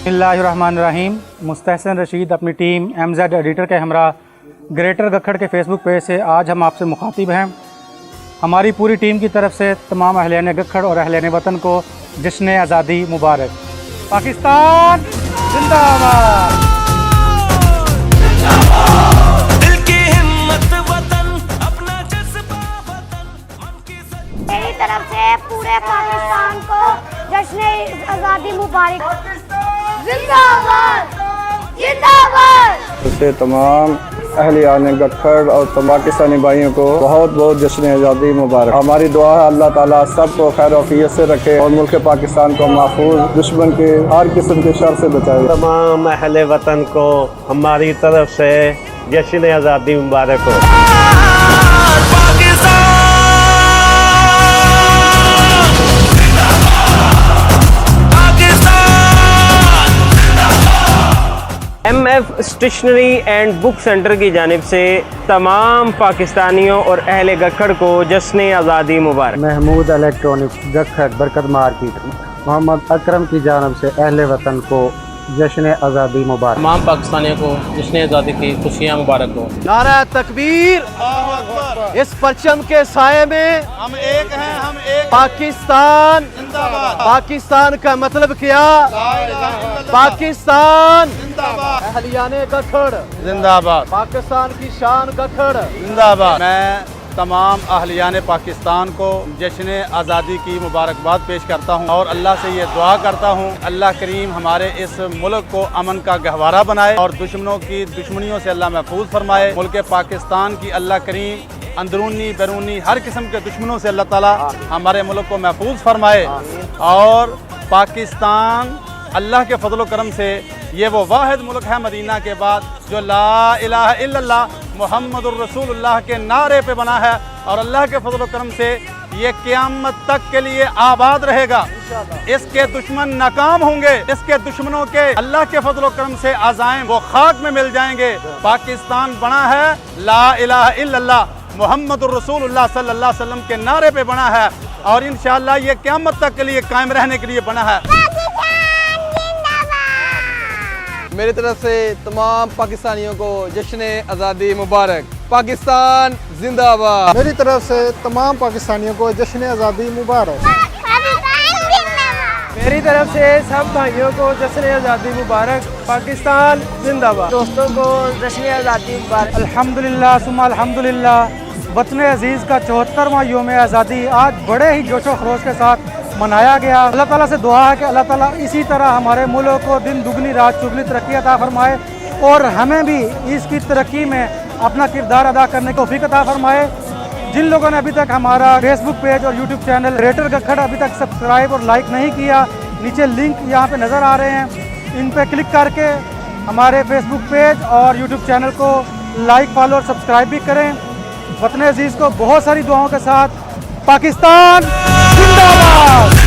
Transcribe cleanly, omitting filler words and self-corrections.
बिस्मिल्लाहिर्रहमानिर्रहीम। मुस्तहसन रशीद अपनी team MZ editor के हमरा ग्रेटर गखड़ के फेसबुक पेज से आज हम आपसे मुखातिब हैं। हमारी पूरी टीम की तरफ से तमाम अहलियान गखड़ और अहलियान वतन को जश्न आज़ादी मुबारक। पाकिस्तान जिंदाबाद। मेरी तरफ से पूरे पाकिस्तान को जश्न आज़ादी मुबारक। जिंदाबाद जिंदाबाद। उससे तमाम अहलियान गखड़ और पाकिस्तानी भाइयों को बहुत बहुत जश्न आज़ादी मुबारक। हमारी दुआ है अल्लाह ताला सबको खैर औफियत से रखे और मुल्क पाकिस्तान को महफूज दुश्मन के हर किस्म के शर से बचाए। तमाम अहले वतन को हमारी तरफ से जश्न आज़ादी मुबारक हो। MF stationery and book centre की जानिब से तमाम पाकिस्तानियों और अहले गखड़ को जश्न आज़ादी मुबारक। महमूद इलेक्ट्रॉनिक्स गखड़ बरकत मार्केट मोहम्मद अकरम की जानिब से अहले वतन को जश्न आज़ादी मुबारक। तमाम पाकिस्तानियों को जश्न आज़ादी की खुशियाँ मुबारक हो। नारा तकबीर, इस परचम के साये में हम एक हैं, हम एक। पाकिस्तान जिंदाबाद। पाकिस्तान का मतलब क्या? पाकिस्तान अहलियाने गखड़ जिंदाबाद। पाकिस्तान की शान गखड़ जिंदाबाद। मैं तमाम अहलियान पाकिस्तान को जश्न आज़ादी की मुबारकबाद पेश करता हूँ और अल्लाह से ये दुआ करता हूँ अल्लाह करीम हमारे इस मुल्क को अमन का गहवारा बनाए और दुश्मनों की दुश्मनियों से अल्लाह महफूज फरमाए। मुल्क पाकिस्तान की अल्लाह करीम अंदरूनी बैरूनी हर किस्म के दुश्मनों से अल्लाह ताला हमारे मुल्क को महफूज फरमाए। और पाकिस्तान अल्लाह के फजल करम से ये वो वाहिद मुल्क है मदीना के बाद जो ला इलाहा इल्लल्लाह मुहम्मदुर रसूलुल्लाह के नारे पे बना है और अल्लाह के फजल करम से ये क़यामत तक के लिए आबाद रहेगा। इसके दुश्मन नाकाम होंगे, इसके दुश्मनों के अल्लाह के फजल करम से अज़ाइम वो खाक में मिल जाएंगे। पाकिस्तान बना है ला इलाहा इल्लल्लाह मुहम्मदुर रसूलुल्लाह सल्लल्लाहु अलैहि वसल्लम के नारे पे बना है और इंशाअल्लाह ये क़यामत तक के लिए कायम रहने के लिए बना है। मेरी तरफ से तमाम पाकिस्तानियों को जश्न आज़ादी मुबारक। पाकिस्तान जिंदाबाद। मेरी तरफ से तमाम पाकिस्तानियों को जश्न आज़ादी मुबारक। मेरी तरफ से सब भाइयों को जश्न आज़ादी मुबारक। पाकिस्तान जिंदाबाद। दोस्तों को जश्न आज़ादी मुबारक। अल्हम्दुलिल्लाह सुम्मा अल्हम्दुलिल्लाह। वतन अजीज़ का 74वां यौम आज़ादी आज बड़े ही जोशो खरोश के साथ मनाया गया। अल्लाह ताला से दुआ है कि अल्लाह ताला इसी तरह हमारे मुल्क को दिन दुगनी रात चुगनी तरक्की अता फरमाए और हमें भी इसकी तरक्की में अपना किरदार अदा करने की तौफीक अता फरमाए। जिन लोगों ने अभी तक हमारा फेसबुक पेज और यूट्यूब चैनल ग्रेटर गखड़ अभी तक सब्सक्राइब और लाइक नहीं किया, नीचे लिंक यहाँ पे नज़र आ रहे हैं, इन पे क्लिक करके हमारे फेसबुक पेज और यूट्यूब चैनल को लाइक फॉलो और सब्सक्राइब भी करें। वतन अजीज़ को बहुत सारी दुआओं के साथ पाकिस्तान जिंदाबाद।